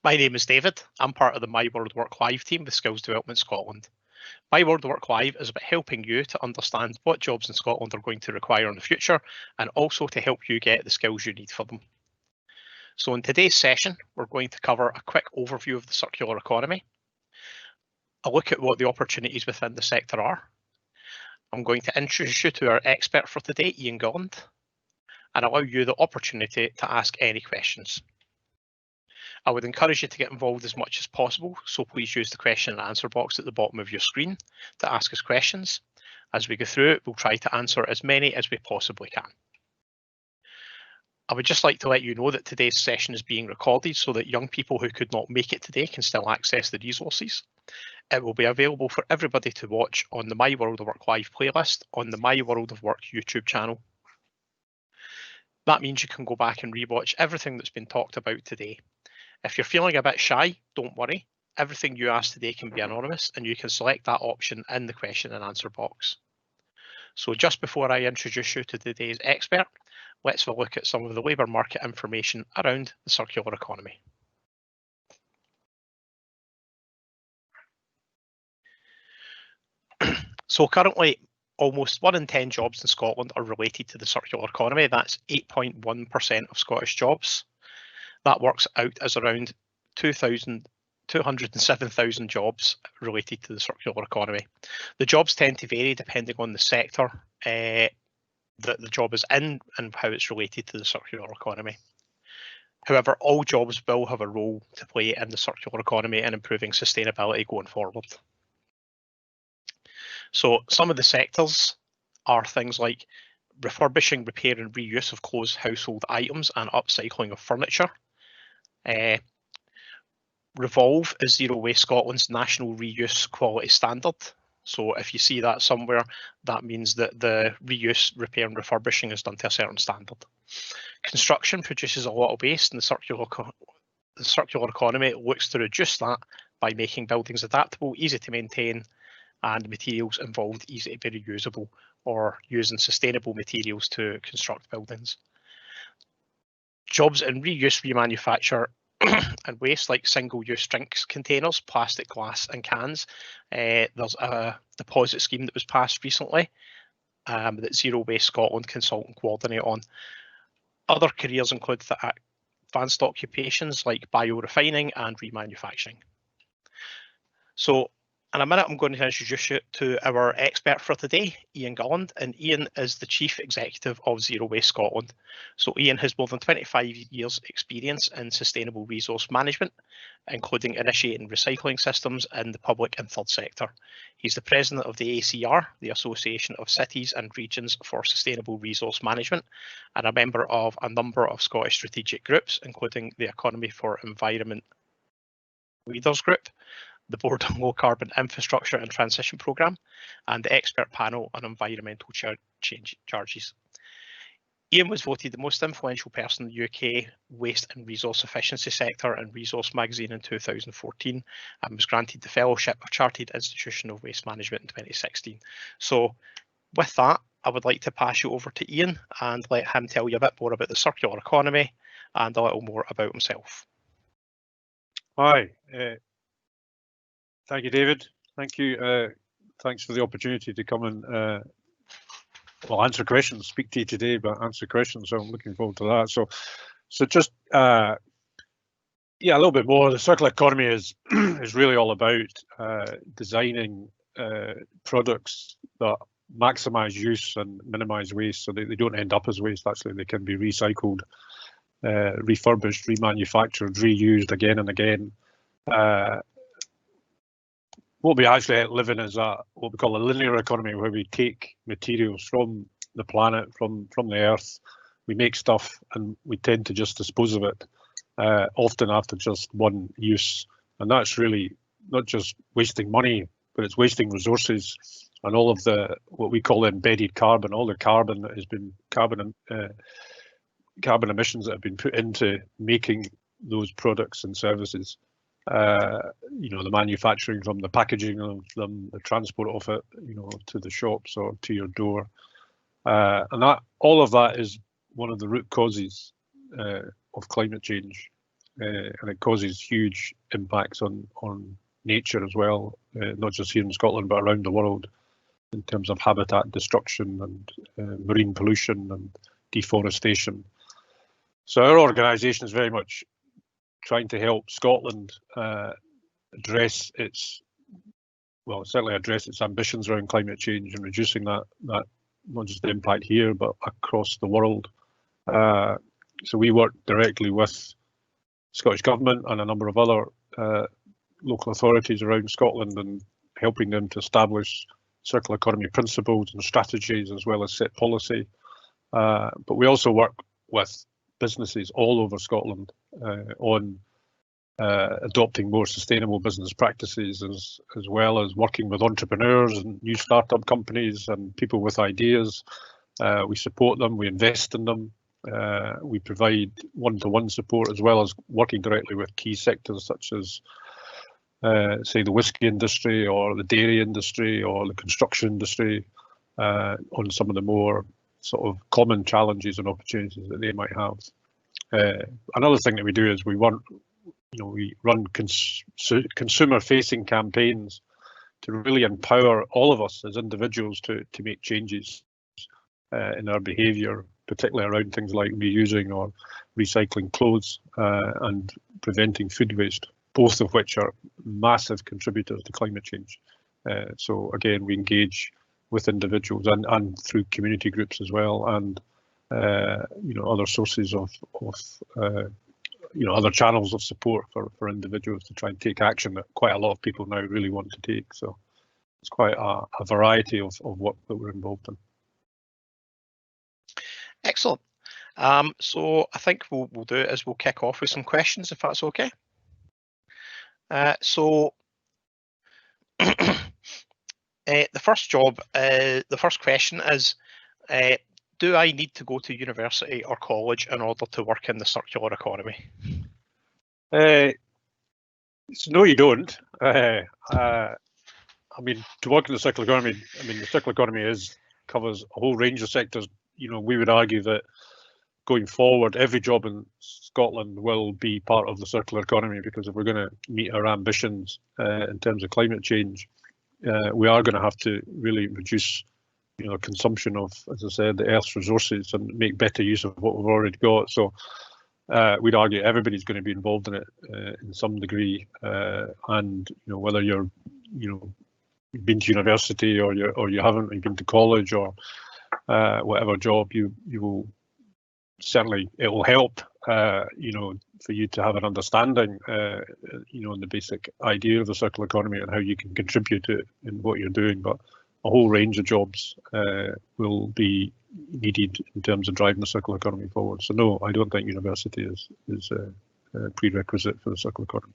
My name is David. I'm part of the My World Work Live team with Skills Development Scotland. My World Work Live is about helping you to understand what jobs in Scotland are going to require in the future, and also to help you get the skills you need for them. So in today's session, we're going to cover a quick overview of the circular economy, a look at what the opportunities within the sector are. I'm going to introduce you to our expert for today, Iain Gulland, and allow you the opportunity to ask any questions. I would encourage you to get involved as much as possible, so please use the question and answer box at the bottom of your screen to ask us questions. As we go through it, we'll try to answer as many as we possibly can. I would just like to let you know that today's session is being recorded so that young people who could not make it today can still access the resources. It will be available for everybody to watch on the My World of Work Live playlist on the My World of Work YouTube channel. That means you can go back and rewatch everything that's been talked about today. If you're feeling a bit shy, don't worry. Everything you ask today can be anonymous, and you can select that option in the question and answer box. So just before I introduce you to today's expert, let's have a look at some of the labour market information around the circular economy. So currently, almost 1 in 10 jobs in Scotland are related to the circular economy. That's 8.1% of Scottish jobs. That works out as around 207,000 jobs related to the circular economy. The jobs tend to vary depending on the sector that the job is in and how it's related to the circular economy. However, all jobs will have a role to play in the circular economy and improving sustainability going forward. So some of the sectors are things like refurbishing, repair and reuse of closed household items and upcycling of furniture. Revolve is Zero Waste Scotland's national reuse quality standard. So if you see that somewhere, that means that the reuse, repair and refurbishing is done to a certain standard. Construction produces a lot of waste, and the circular economy looks to reduce that by making buildings adaptable, easy to maintain, and materials involved easy to be reusable, or using sustainable materials to construct buildings. Jobs in reuse, remanufacture and waste, like single-use drinks containers, plastic, glass and cans. There's a deposit scheme that was passed recently that Zero Waste Scotland consult and coordinate on. Other careers include the advanced occupations like biorefining and remanufacturing. So in a minute, I'm going to introduce you to our expert for today, Iain Gulland, and Iain is the Chief Executive of Zero Waste Scotland. So Iain has more than 25 years experience in sustainable resource management, including initiating recycling systems in the public and third sector. He's the president of the ACR, the Association of Cities and Regions for Sustainable Resource Management, and a member of a number of Scottish strategic groups, including the Economy for Environment Leaders Group, the Board on Low Carbon Infrastructure and Transition Programme, and the Expert Panel on Environmental Change Charges. Iain was voted the most influential person in the UK waste and resource efficiency sector in Resource magazine in 2014, and was granted the Fellowship of Chartered Institution of Waste Management in 2016. So with that, I would like to pass you over to Iain and let him tell you a bit more about the circular economy and a little more about himself. Hi. Thank you, David. Thank you. Thanks for the opportunity to come and well, answer questions. Speak to you today, but answer questions. So I'm looking forward to that. So just yeah, a little bit more. The circular economy is is really all about designing products that maximise use and minimise waste, so they don't end up as waste. Actually, they can be recycled, refurbished, remanufactured, reused again and again. What we actually live in is what we call a linear economy, where we take materials from the planet, from the earth, we make stuff and we tend to just dispose of it, often after just one use. And that's really not just wasting money, but it's wasting resources and all of the, what we call embedded carbon, all the carbon that has been, carbon emissions that have been put into making those products and services. You know, the manufacturing, from the packaging of them, the transport of it, you know, to the shops or to your door, and that all of that is one of the root causes of climate change. and it causes huge impacts on nature as well, not just here in Scotland but around the world, in terms of habitat destruction and marine pollution and deforestation. So our organisation is very much trying to help Scotland address its, well, certainly address its ambitions around climate change and reducing that not just the impact here but across the world. So we work directly with Scottish Government and a number of other local authorities around Scotland and helping them to establish circular economy principles and strategies as well as set policy. But we also work with businesses all over Scotland on adopting more sustainable business practices, as well as working with entrepreneurs and new startup companies and people with ideas. We support them, we invest in them, we provide one-to-one support, as well as working directly with key sectors such as say the whisky industry or the dairy industry or the construction industry on some of the more sort of common challenges and opportunities that they might have. Another thing that we do is we run consumer-facing campaigns to really empower all of us as individuals to make changes in our behaviour, particularly around things like reusing or recycling clothes and preventing food waste, both of which are massive contributors to climate change. So again, we engage with individuals and through community groups as well, and other sources of other channels of support for individuals to try and take action that quite a lot of people now really want to take. So it's quite a variety of work that we're involved in. Excellent. So I think we'll do it as we'll kick off with some questions, if that's okay. So the first question is, do I need to go to university or college in order to work in the circular economy? So no, you don't. I mean, to work in the circular economy, the circular economy covers a whole range of sectors. We would argue that going forward, every job in Scotland will be part of the circular economy, because if we're going to meet our ambitions in terms of climate change, we are going to have to really reduce consumption of, as I said, the Earth's resources and make better use of what we've already got. So we'd argue everybody's going to be involved in it in some degree, and whether you've been to university or you haven't, you've been to college or whatever job you will, certainly it will help for you to have an understanding in the basic idea of the circular economy and how you can contribute to it in what you're doing. But a whole range of jobs will be needed in terms of driving the circular economy forward. So no, I don't think university is a prerequisite for the circular economy.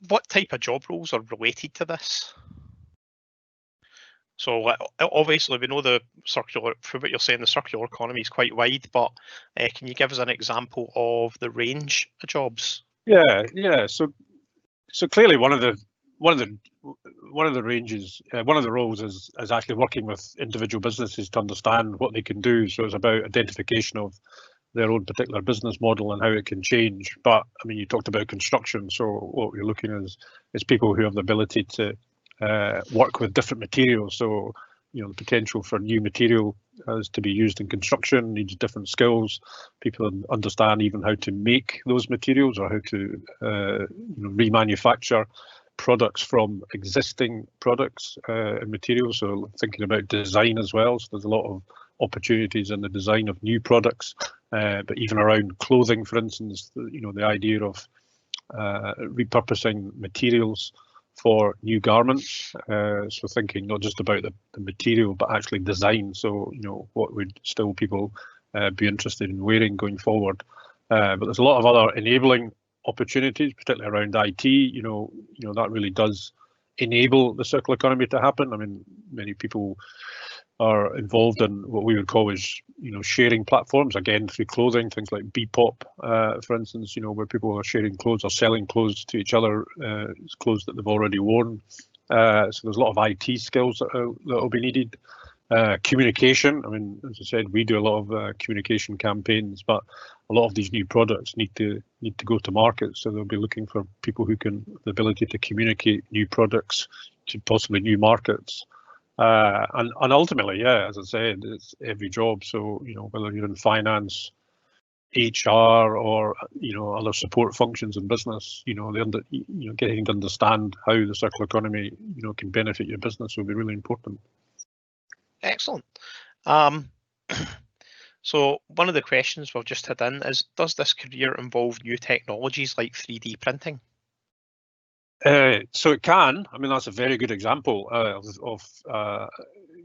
What type of job roles are related to this? So obviously we know from what you're saying, the circular economy is quite wide, but can you give us an example of the range of jobs? Yeah. So clearly one of the ranges, one of the roles is actually working with individual businesses to understand what they can do. So it's about identification of their own particular business model and how it can change. But I mean, you talked about construction, so what we're looking at is people who have the ability to work with different materials. So the potential for new material as to be used in construction needs different skills. People understand even how to make those materials or how to remanufacture products from existing products and materials. So thinking about design as well. So there's a lot of opportunities in the design of new products, but even around clothing, for instance, the idea of repurposing materials for new garments. So thinking not just about the material, but actually design. So what would still people be interested in wearing going forward? But there's a lot of other enabling opportunities, particularly around IT. That really does enable the circular economy to happen. I mean, many people are involved in what we would call as sharing platforms, again through clothing, things like Bpop, for instance, where people are sharing clothes or selling clothes to each other, clothes that they've already worn. So there's a lot of IT skills that will be needed. Communication. I mean, as I said, we do a lot of communication campaigns, but a lot of these new products need to go to market. So they'll be looking for people who can the ability to communicate new products to possibly new markets. And ultimately, yeah, as I said, it's every job. So whether you're in finance, HR, or other support functions in business, getting to understand how the circular economy can benefit your business will be really important. Excellent. So one of the questions we've just had in is, does this career involve new technologies like 3D printing? So it can. I mean, that's a very good example of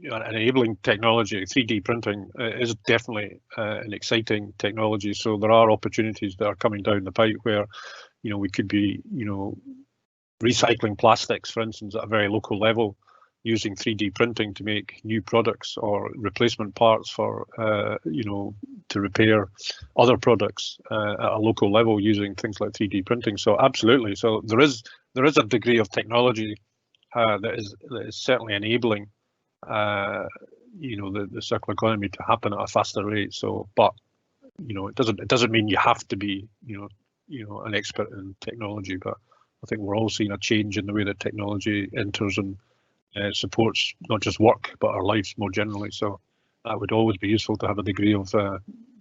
enabling technology. 3D printing is definitely an exciting technology. So there are opportunities that are coming down the pipe where, we could be, recycling plastics, for instance, at a very local level, using 3D printing to make new products or replacement parts for, to repair other products at a local level using things like 3D printing. So absolutely. So there is a degree of technology that is certainly enabling, the circular economy to happen at a faster rate. So, but it doesn't mean you have to be, an expert in technology. But I think we're all seeing a change in the way that technology enters and supports not just work but our lives more generally. So that would always be useful to have a degree of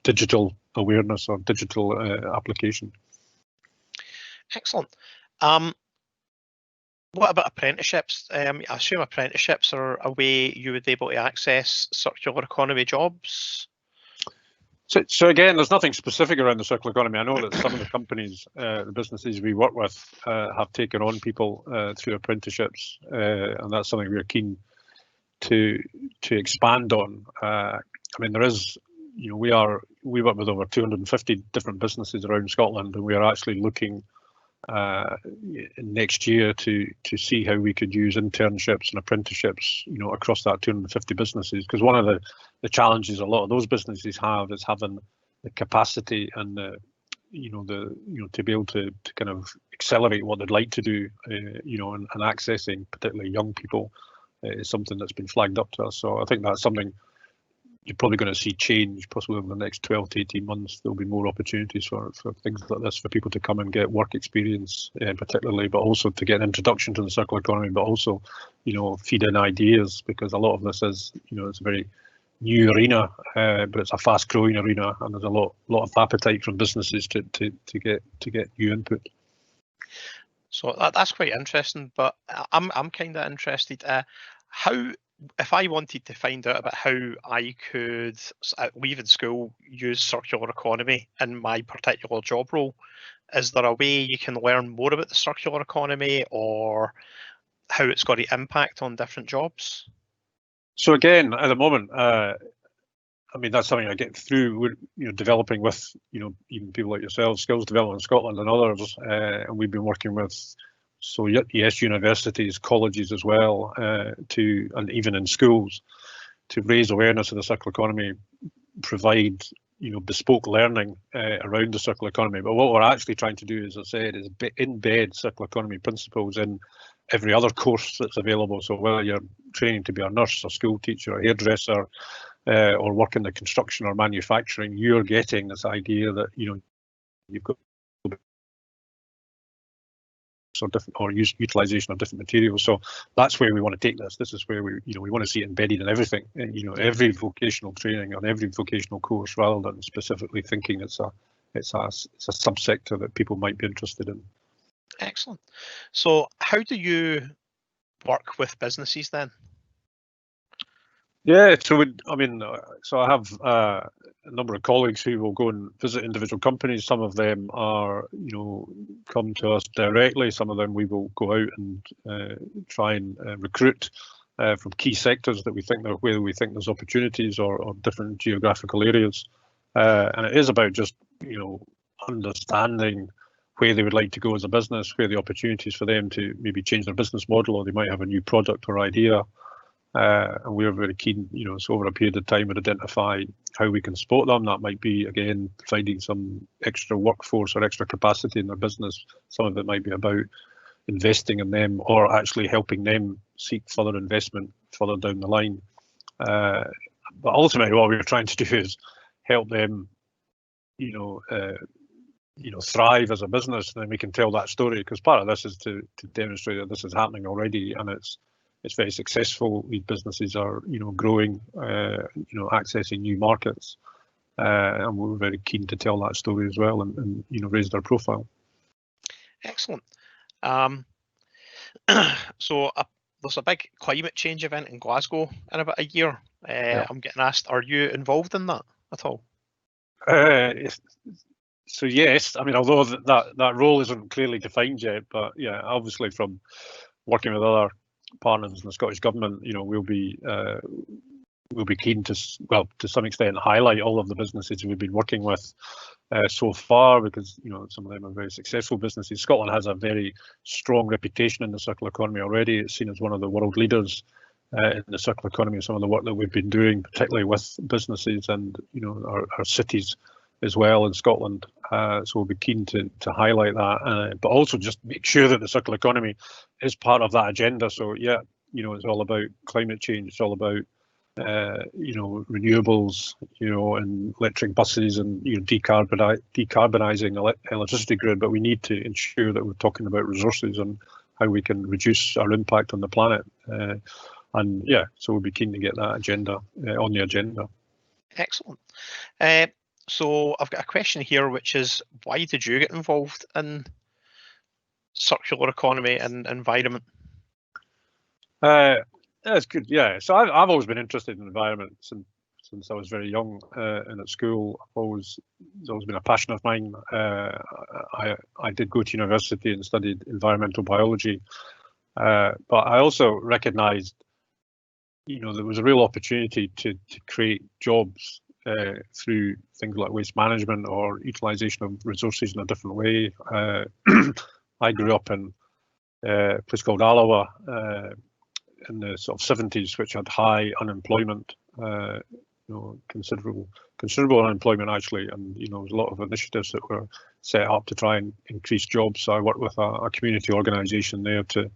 digital awareness or digital application. Excellent. What about apprenticeships? I assume apprenticeships are a way you would be able to access circular economy jobs. So again, there's nothing specific around the circular economy. I know that some of the companies, the businesses we work with, have taken on people through apprenticeships, and that's something we're keen to expand on. I mean, there is, we work with over 250 different businesses around Scotland, and we are actually looking next year to see how we could use internships and apprenticeships, across that 250 businesses. Because one of the challenges a lot of those businesses have is having the capacity and to be able to kind of accelerate what they'd like to do, and accessing particularly young people is something that's been flagged up to us. So I think that's something you're probably going to see change possibly over the next 12 to 18 months. There'll be more opportunities for things like this, for people to come and get work experience, particularly, but also to get an introduction to the circular economy, but also, feed in ideas, because a lot of this is, it's a very new arena, but it's a fast growing arena, and there's a lot of appetite from businesses to get new input. So that's quite interesting, but I'm kind of interested. If I wanted to find out about how I could, leaving school, use circular economy in my particular job role, is there a way you can learn more about the circular economy or how it's got an impact on different jobs? So again, at the moment, I mean, that's something I get through. We're developing with even people like yourselves, Skills Development Scotland and others, and we've been working with yes, universities, colleges as well, and even in schools, to raise awareness of the circular economy, provide bespoke learning around the circular economy. But what we're actually trying to do, as I said, is embed circular economy principles in every other course that's available. So whether you're training to be a nurse, a school teacher, a hairdresser, or work in the construction or manufacturing, you're getting this idea that you've got or utilization of different materials. So that's where we want to take this. This is where we want to see it embedded in everything, every vocational training on every vocational course, rather than specifically thinking it's a subsector that people might be interested in. Excellent. So how do you work with businesses then? Yeah, so I have a number of colleagues who will go and visit individual companies. Some of them are, come to us directly. Some of them we will go out and try and recruit from key sectors that we think where we think there's opportunities or different geographical areas. And it is about just, understanding where they would like to go as a business, where the opportunities for them to maybe change their business model, or they might have a new product or idea. And we're very keen, so over a period of time, we'd identify how we can support them. That might be, again, finding some extra workforce or extra capacity in their business. Some of it might be about investing in them or actually helping them seek further investment further down the line. But ultimately, what we're trying to do is help them, thrive as a business, and then we can tell that story. Because part of this is to demonstrate that this is happening already, and it's very successful. These businesses are, growing, accessing new markets, and we're very keen to tell that story as well, and raise their profile. Excellent. So there's a big climate change event in Glasgow in about a year. Yeah. I'm getting asked, are you involved in that at all? So yes, I mean, although that role isn't clearly defined yet, but yeah, obviously from working with other partners in the Scottish Government, we'll be keen to some extent highlight all of the businesses we've been working with so far, because some of them are very successful businesses. Scotland has a very strong reputation in the circular economy already. It's seen as one of the world leaders in the circular economy. Some of the work that we've been doing, particularly with businesses and our cities as well in Scotland. So we'll be keen to highlight that, but also just make sure that the circular economy is part of that agenda. So yeah, it's all about climate change. It's all about renewables, and electric buses, and decarbonising electricity grid. But we need to ensure that we're talking about resources and how we can reduce our impact on the planet. And yeah, so we'll be keen to get that agenda on the agenda. Excellent. So I've got a question here, which is, why did you get involved in circular economy and environment? That's good. Yeah. So I've always been interested in environment since I was very young, and at school. It's always been a passion of mine. I did go to university and studied environmental biology, but I also recognised, there was a real opportunity to create jobs through things like waste management or utilisation of resources in a different way. I grew up in a place called Alloa in the sort of 70s, which had high unemployment, considerable unemployment actually, and there was a lot of initiatives that were set up to try and increase jobs. So I worked with a community organisation there to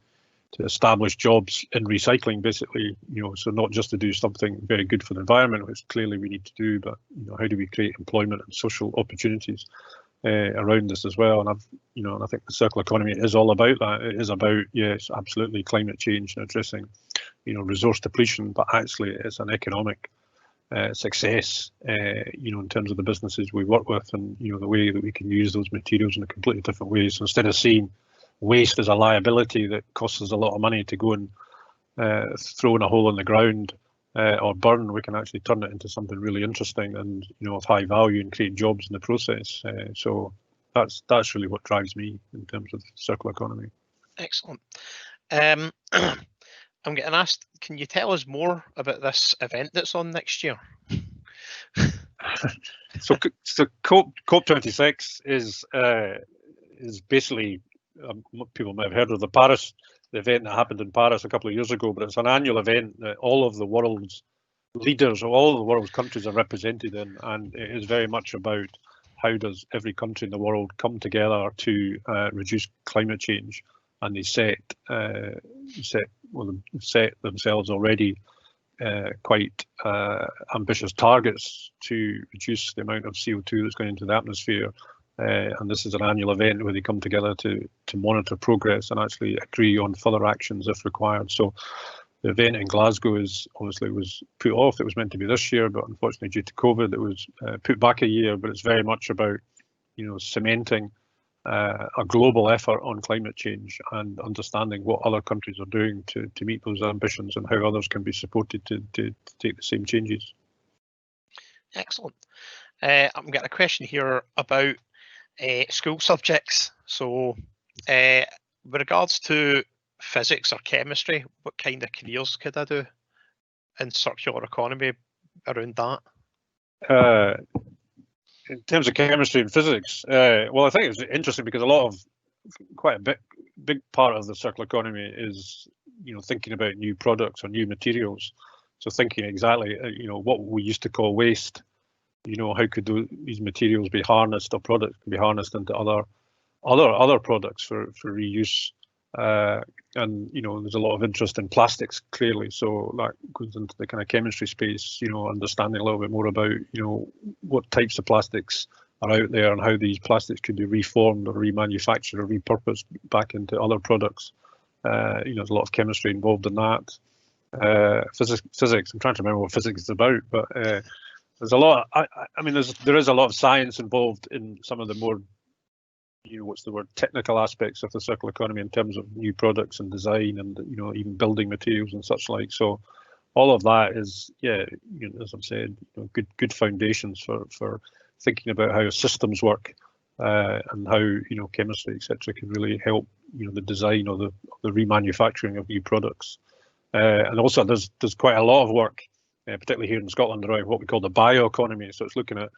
establish jobs in recycling, basically, so not just to do something very good for the environment, which clearly we need to do, but how do we create employment and social opportunities around this as well? And and I think the circular economy is all about that. It is about, yes, absolutely, climate change and addressing resource depletion, but actually it's an economic success in terms of the businesses we work with, and the way that we can use those materials in a completely different way. So instead of seeing waste as a liability that costs us a lot of money to go and throw in a hole in the ground or burn, we can actually turn it into something really interesting and of high value and create jobs in the process. So that's really what drives me in terms of circular economy. Excellent. I'm getting asked, can you tell us more about this event that's on next year? So COP26 is basically, people might have heard of the event that happened in Paris a couple of years ago, but it's an annual event that all of the world's leaders of all of the world's countries are represented in, and it is very much about how does every country in the world come together to reduce climate change. And they set themselves already quite ambitious targets to reduce the amount of CO2 that's going into the atmosphere. And this is an annual event where they come together to monitor progress and actually agree on further actions if required. So the event in Glasgow was put off. It was meant to be this year, but unfortunately due to COVID, it was put back a year. But it's very much about cementing a global effort on climate change and understanding what other countries are doing to meet those ambitions and how others can be supported to take the same changes. Excellent. I'm getting a question here about school subjects. So with regards to physics or chemistry, what kind of careers could I do in circular economy around that? In terms of chemistry and physics, well, I think it's interesting because quite a big part of the circular economy is, thinking about new products or new materials. So thinking exactly, what we used to call waste, how could these materials be harnessed, or products can be harnessed into other products for reuse And there's a lot of interest in plastics, clearly, so that goes into the kind of chemistry space, understanding a little bit more about what types of plastics are out there and how these plastics could be reformed or remanufactured or repurposed back into other products. There's a lot of chemistry involved in that. Physics, I'm trying to remember what physics is about, but there's a lot there is a lot of science involved in some of the more technical aspects of the circular economy in terms of new products and design and even building materials and such like. So all of that is, as I've said, good foundations for thinking about how systems work and how chemistry, etc., can really help the design or the remanufacturing of new products. And also there's quite a lot of work, particularly here in Scotland, around what we call the bioeconomy. So it's looking at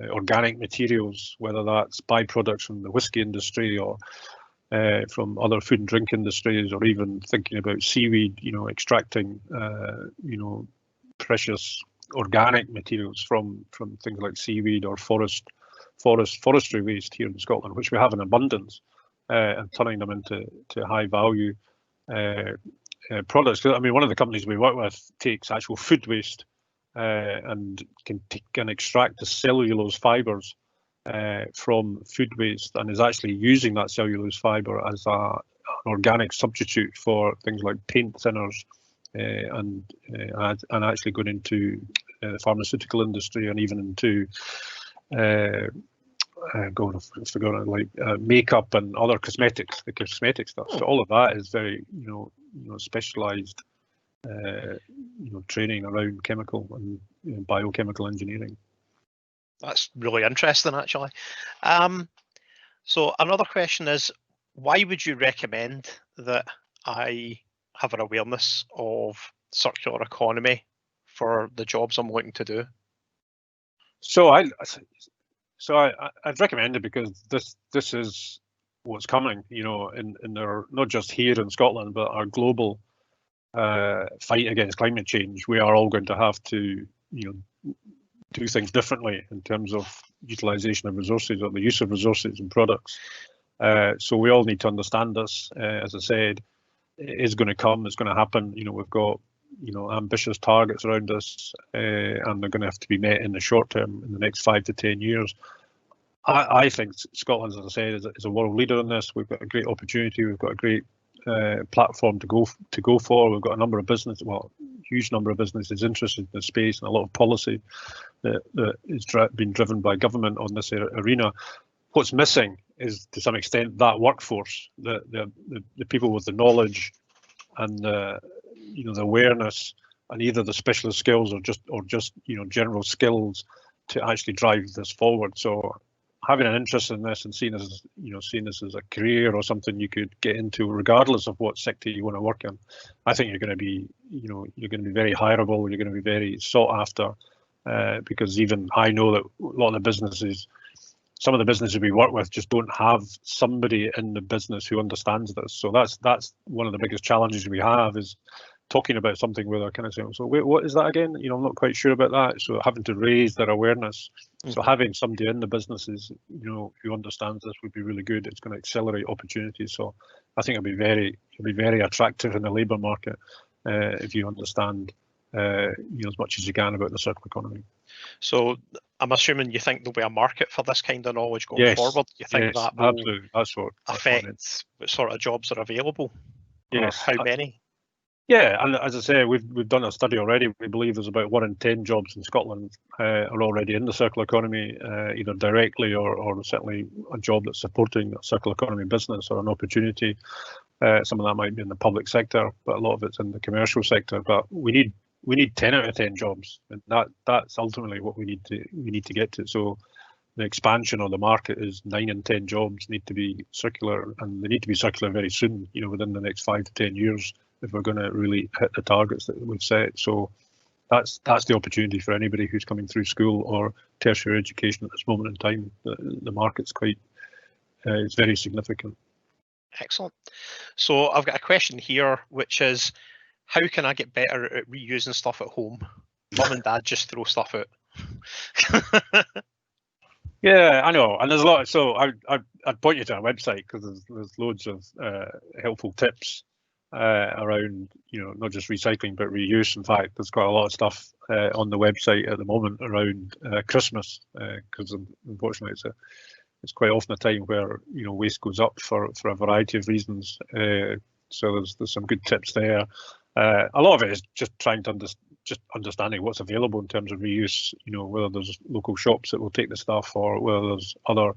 organic materials, whether that's byproducts from the whisky industry or from other food and drink industries, or even thinking about seaweed, extracting precious organic materials from things like seaweed or forestry waste here in Scotland, which we have in abundance, and turning them into high value products. I mean, one of the companies we work with takes actual food waste and can extract the cellulose fibres from food waste, and is actually using that cellulose fibre as an organic substitute for things like paint thinners, and actually going into the pharmaceutical industry and even into makeup and other cosmetics, the cosmetic stuff. So all of that is very specialised training around chemical and biochemical engineering. That's really interesting, actually. So another question is, why would you recommend that I have an awareness of circular economy for the jobs I'm looking to do? So I'd recommend it because this is what's coming, in our, not just here in Scotland, but our global fight against climate change. We are all going to have to, do things differently in terms of utilisation of resources or the use of resources and products. So we all need to understand this. As I said, it is going to come. It's going to happen. We've got ambitious targets around us, and they're going to have to be met in the short term, in the next 5 to 10 years. I think Scotland, as I said, is a world leader in this. We've got a great opportunity. We've got a great platform to go for. We've got a number of huge number of businesses interested in the space, and a lot of policy that is being driven by government on this arena. What's missing is, to some extent, that workforce, the people with the knowledge and the awareness, and either the specialist skills or just general skills to actually drive this forward. So having an interest in this and seeing this as a career or something you could get into, regardless of what sector you want to work in, I think you're going to be very hireable. You're going to be very sought after, because even I know that a lot of the businesses, some of the businesses we work with, just don't have somebody in the business who understands this. So that's one of the biggest challenges we have, is talking about something where they're kind of saying, so wait, what is that again? I'm not quite sure about that. So having to raise their awareness. So having somebody in the businesses, who understands this would be really good. It's going to accelerate opportunities. So I think it'll be very attractive in the labour market if you understand as much as you can about the circular economy. So I'm assuming you think there'll be a market for this kind of knowledge going forward. You think that will absolutely. That's what affect what sort of jobs are available? Yes. Or how many? Yeah, and as I say, we've done a study already. We believe there's about 1 in 10 jobs in Scotland are already in the circular economy, either directly or certainly a job that's supporting a circular economy business or an opportunity. Some of that might be in the public sector, but a lot of it's in the commercial sector. But we need 10 out of 10 jobs, and that's ultimately what we need to get to. So the expansion of the market is 9 in 10 jobs need to be circular, and they need to be circular very soon. Within the next 5 to 10 years. If we're going to really hit the targets that we've set. So that's the opportunity for anybody who's coming through school or tertiary education at this moment in time. The market's it's very significant. Excellent. So I've got a question here, which is, how can I get better at reusing stuff at home? Mum and Dad just throw stuff out. Yeah, I know, and there's a lot. So I'd point you to our website because there's loads of helpful tips around, not just recycling but reuse. In fact, there's quite a lot of stuff on the website at the moment around Christmas because unfortunately it's quite often a time where waste goes up for a variety of reasons. So there's some good tips there. A lot of it is just trying to understanding what's available in terms of reuse. Whether there's local shops that will take the stuff, or whether there's other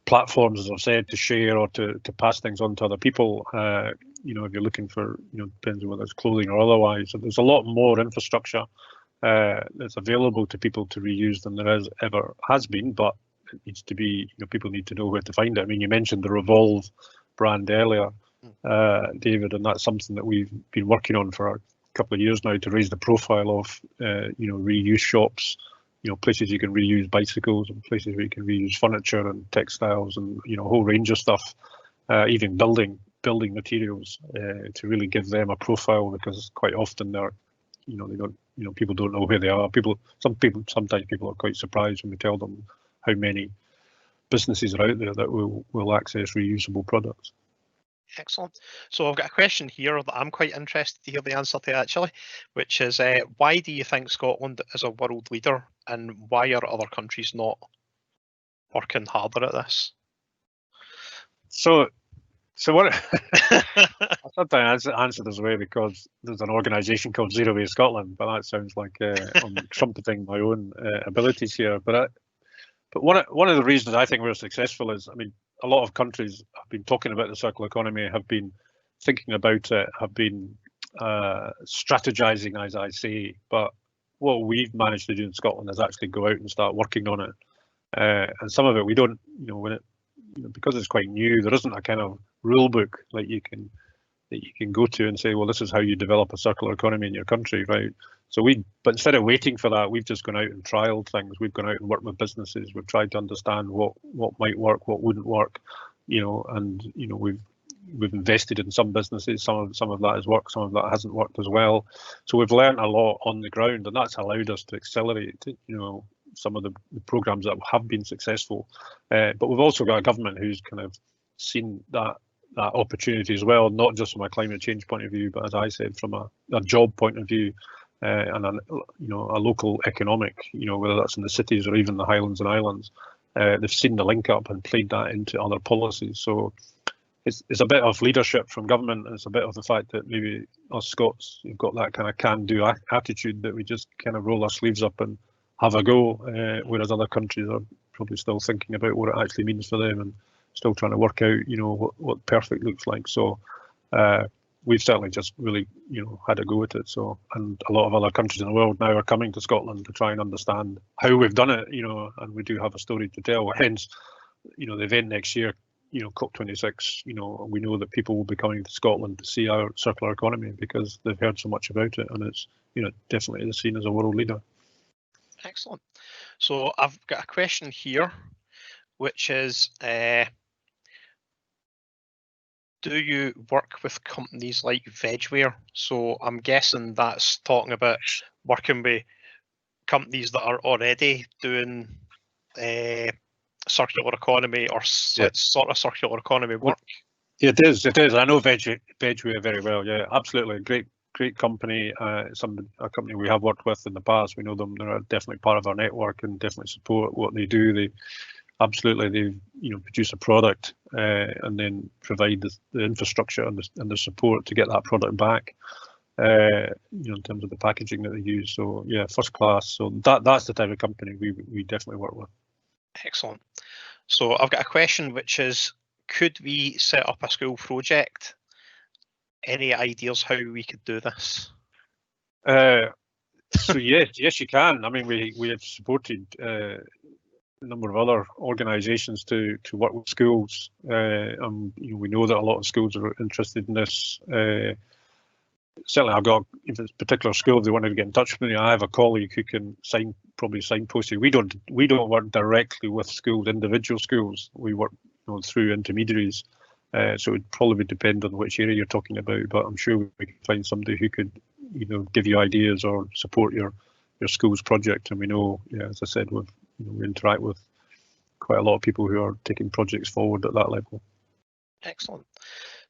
platforms, as I've said, to share or to pass things on to other people. If you're looking for, depends on whether it's clothing or otherwise. So there's a lot more infrastructure that's available to people to reuse than there ever has been, but it needs to be, people need to know where to find it. I mean, you mentioned the Revolve brand earlier, David, and that's something that we've been working on for a couple of years now to raise the profile of, reuse shops, places you can reuse bicycles and places where you can reuse furniture and textiles and, a whole range of stuff, even building materials, to really give them a profile, because quite often they're, they don't, people don't know where they are. Sometimes people are quite surprised when we tell them how many businesses are out there that will access reusable products. Excellent. So I've got a question here that I'm quite interested to hear the answer to, actually, which is why do you think Scotland is a world leader, and why are other countries not working harder at this? So what I sometimes answer this way because there's an organisation called Zero Waste Scotland, but that sounds like I'm trumpeting my own abilities here. But one of the reasons I think we're successful is, I mean, a lot of countries have been talking about the circular economy, have been thinking about it, have been strategizing, as I say. But what we've managed to do in Scotland is actually go out and start working on it. And some of it we don't, because it's quite new, there isn't a kind of rule book that you can go to and say, well, this is how you develop a circular economy in your country, right? So but instead of waiting for that, we've just gone out and trialed things. We've gone out and worked with businesses. We've tried to understand what might work, what wouldn't work, and we've invested in some businesses. Some of that has worked, some of that hasn't worked as well. So we've learned a lot on the ground, and that's allowed us to accelerate, some of the programs that have been successful. But we've also got a government who's kind of seen that opportunity as well, not just from a climate change point of view, but as I said, from a job point of view, and a local economic, whether that's in the cities or even the Highlands and Islands. They've seen the link up and played that into other policies. So it's a bit of leadership from government, and it's a bit of the fact that maybe us Scots have got that kind of can-do attitude, that we just kind of roll our sleeves up and have a go, whereas other countries are probably still thinking about what it actually means for them and still trying to work out, what perfect looks like. So we've certainly just really, had a go at it. So, and a lot of other countries in the world now are coming to Scotland to try and understand how we've done it, and we do have a story to tell. Hence, the event next year, COP26, we know that people will be coming to Scotland to see our circular economy because they've heard so much about it, and it's, definitely seen as a world leader. Excellent. So I've got a question here, which is, do you work with companies like Vegware? So I'm guessing that's talking about working with companies that are already doing circular economy or sort of circular economy work. It is. I know Vegware very well. Yeah, absolutely. Great company. A company we have worked with in the past. We know them. They're definitely part of our network and definitely support what they do. They produce a product and then provide the infrastructure and the support to get that product back. In terms of the packaging that they use. So yeah, first class. So that's the type of company we definitely work with. Excellent. So I've got a question, which is, could we set up a school project? Any ideas how we could do this? So yes, you can. I mean, we have supported a number of other organisations to work with schools. We know that a lot of schools are interested in this. Certainly, I've got, if it's a particular school, if they want to get in touch with me, I have a colleague who can signpost it. We don't work directly with schools, individual schools. We work through intermediaries. So it would probably depend on which area you're talking about, but I'm sure we can find somebody who could, give you ideas or support your school's project. And we know, as I said, we interact with quite a lot of people who are taking projects forward at that level. Excellent.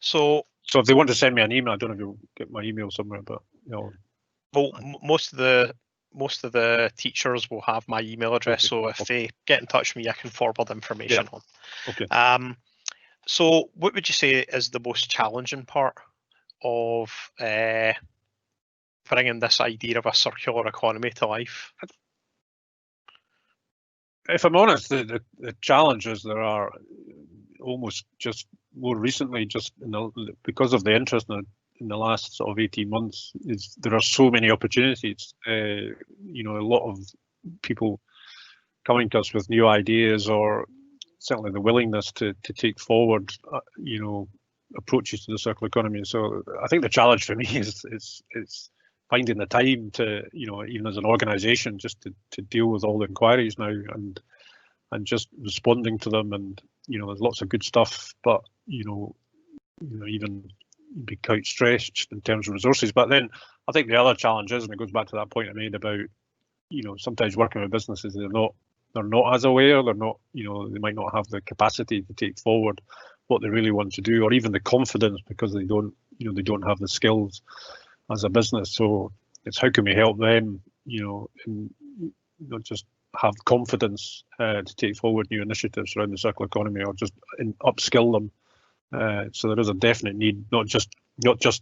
So if they want to send me an email, I don't know if you'll get my email somewhere, but well, most of the teachers will have my email address. Okay. So if they get in touch with me, I can forward information on. Okay. So what would you say is the most challenging part of bringing this idea of a circular economy to life? If I'm honest, the challenges there are almost just more recently, just because of the interest in the last sort of 18 months, is there are so many opportunities. A lot of people coming to us with new ideas, or certainly the willingness to take forward, approaches to the circular economy. So I think the challenge for me is finding the time to, even as an organisation, just to deal with all the inquiries now and just responding to them. And there's lots of good stuff, but even be quite stretched in terms of resources. But then I think the other challenge is, and it goes back to that point I made about, sometimes working with businesses, they're not as aware, they're not, they might not have the capacity to take forward what they really want to do, or even the confidence, because they don't have the skills as a business. So it's how can we help them, and not just have confidence to take forward new initiatives around the circular economy, or just upskill them. So there is a definite need, not just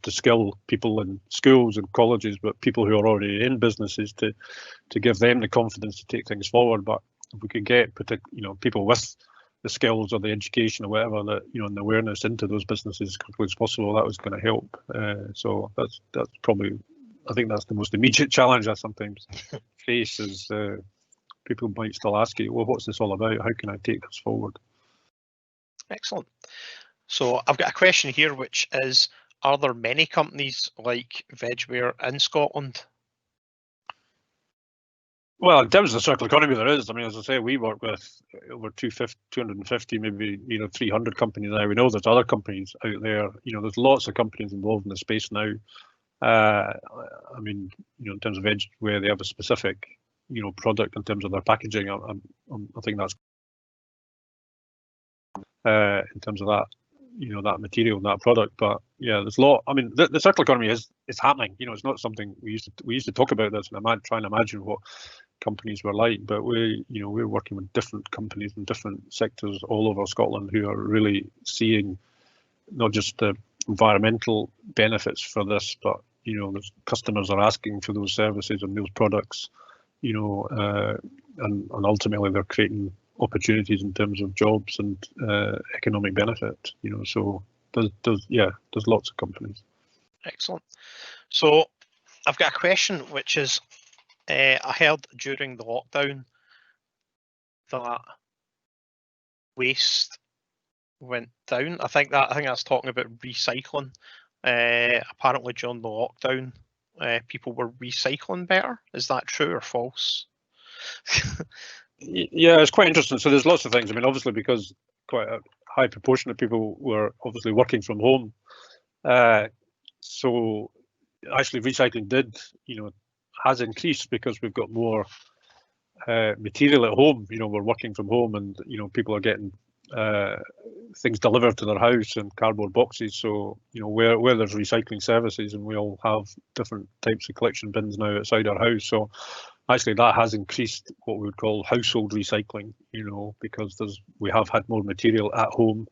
to skill people in schools and colleges, but people who are already in businesses to give them the confidence to take things forward. But if we could get people with the skills or the education or whatever, that and the awareness into those businesses as quickly as possible, that was going to help. So that's probably, I think that's the most immediate challenge I sometimes face, is people might still ask you, well, what's this all about? How can I take this forward? Excellent. So I've got a question here, which is, are there many companies like Vegware in Scotland? Well, in terms of the circular economy, there is. I mean, as I say, we work with over 250, maybe 300 companies now. We know there's other companies out there. There's lots of companies involved in the space now. I mean, in terms of Vegware, they have a specific product in terms of their packaging. I think that's in terms of that, that material and that product. But yeah, there's a lot. I mean, the circular economy is happening. It's not something we used to talk about this, and I'm trying to imagine what companies were like. But we're working with different companies in different sectors all over Scotland who are really seeing not just the environmental benefits for this, but the customers are asking for those services and those products. And ultimately they're creating opportunities in terms of jobs and economic benefit. So there's lots of companies. Excellent. So I've got a question, which is, I heard during the lockdown that waste went down. I think that's talking about recycling. Apparently during the lockdown, people were recycling better. Is that true or false? Yeah, it's quite interesting. So there's lots of things. I mean, obviously, because quite a high proportion of people were obviously working from home, so actually recycling has increased because we've got more material at home. We're working from home, and people are getting things delivered to their house in cardboard boxes. So where there's recycling services, and we all have different types of collection bins now outside our house. So actually that has increased what we would call household recycling, because we have had more material at home.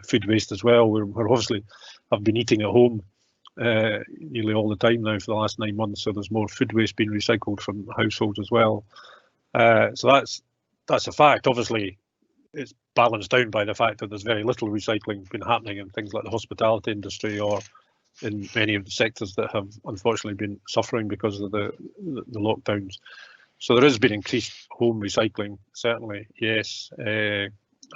Food waste as well. We're obviously have been eating at home nearly all the time now for the last 9 months. So there's more food waste being recycled from households as well. So that's a fact. Obviously, it's balanced down by the fact that there's very little recycling been happening in things like the hospitality industry, or in many of the sectors that have unfortunately been suffering because of the lockdowns. So there has been increased home recycling, certainly, yes, and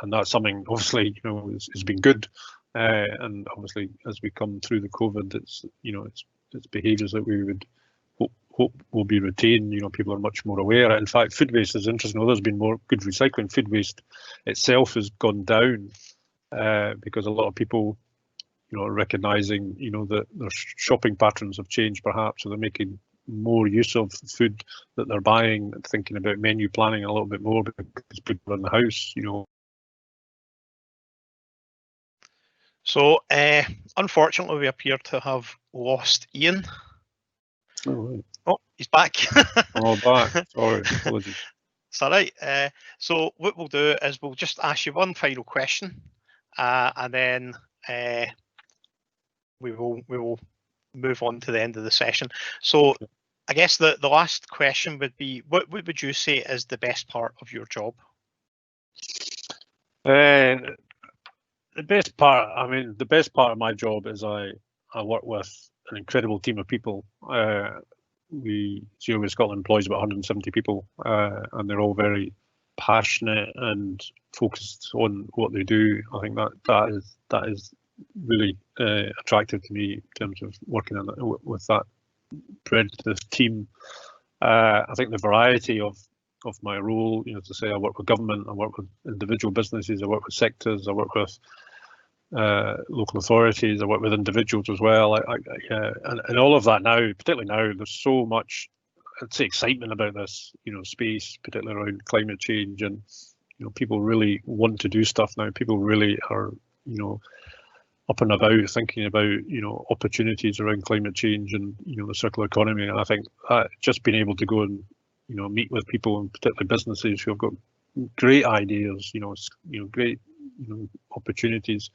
that's something obviously has been good. And obviously, as we come through the COVID, it's behaviours that we would hope will be retained. People are much more aware. In fact, food waste is interesting. There's been more good recycling. Food waste itself has gone down because a lot of people, are recognising, that their shopping patterns have changed, perhaps, so they're making more use of food that they're buying, thinking about menu planning a little bit more because people are in the house, you know. So, unfortunately, we appear to have lost Iain. Oh, right. Oh, he's back. Oh, back. Sorry, apologies. It's all right. So what we'll do is we'll just ask you one final question, and then we will move on to the end of the session. So I guess the last question would be, what would you say is the best part of your job? The best part, I mean, the best part of my job is I work with an incredible team of people. Zero Waste Scotland employs about 170 people, and they're all very passionate and focused on what they do. I think that is really attractive to me in terms of working with that breadth of team. I think the variety of my role, you know, to say I work with government, I work with individual businesses, I work with sectors, I work with local authorities, I work with individuals as well. And all of that now, particularly now, there's so much, I'd say, excitement about this, you know, space, particularly around climate change, and you know, people really want to do stuff now. People really are, you know, up and about thinking about, you know, opportunities around climate change and, you know, the circular economy. And I think just being able to go and, you know, meet with people, and particularly businesses who have got great ideas, you know, great, you know, opportunities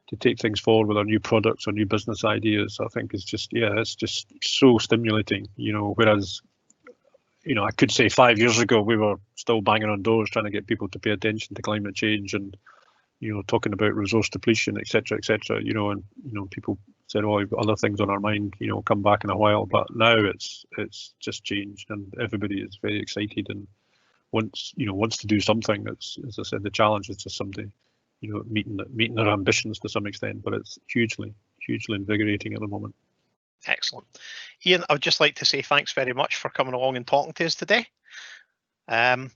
to take things forward with our new products or new business ideas, I think is just, yeah, it's just so stimulating, you know, whereas, you know, I could say 5 years ago, we were still banging on doors trying to get people to pay attention to climate change and, you know, talking about resource depletion, etc., you know, and, you know, people said, oh, we've got other things on our mind, you know, come back in a while. But now it's just changed, and everybody is very excited and wants to do something. It's, as I said, the challenge is just somebody, you know, meeting their ambitions to some extent, but it's hugely invigorating at the moment. Excellent. Iain, I would just like to say thanks very much for coming along and talking to us today. Thank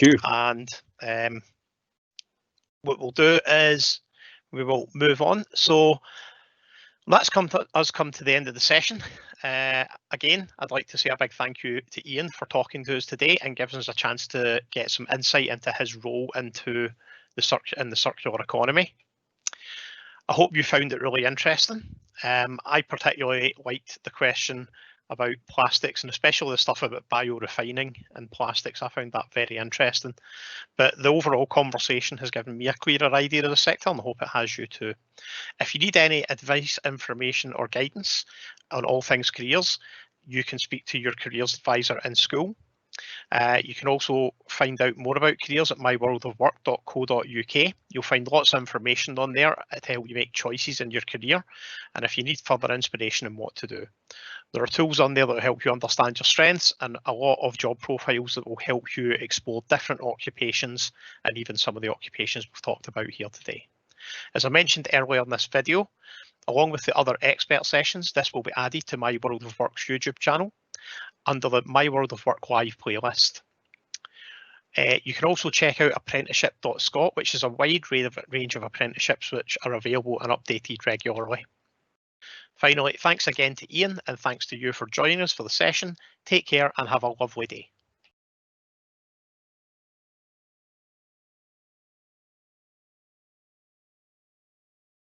you. And what we'll do is we will move on. So that's come to the end of the session. Again, I'd like to say a big thank you to Iain for talking to us today and giving us a chance to get some insight into his role into the circular economy. I hope you found it really interesting. I particularly liked the question about plastics, and especially the stuff about biorefining and plastics. I found that very interesting. But the overall conversation has given me a clearer idea of the sector, and I hope it has you too. If you need any advice, information, or guidance on all things careers, you can speak to your careers advisor in school. You can also find out more about careers at myworldofwork.co.uk. You'll find lots of information on there to help you make choices in your career, and if you need further inspiration on what to do. There are tools on there that will help you understand your strengths, and a lot of job profiles that will help you explore different occupations and even some of the occupations we've talked about here today. As I mentioned earlier in this video, along with the other expert sessions, this will be added to My World of Work's YouTube channel under the My World of Work Live playlist. You can also check out apprenticeship.scot, which is a wide range of apprenticeships which are available and updated regularly. Finally, thanks again to Iain, and thanks to you for joining us for the session. Take care and have a lovely day.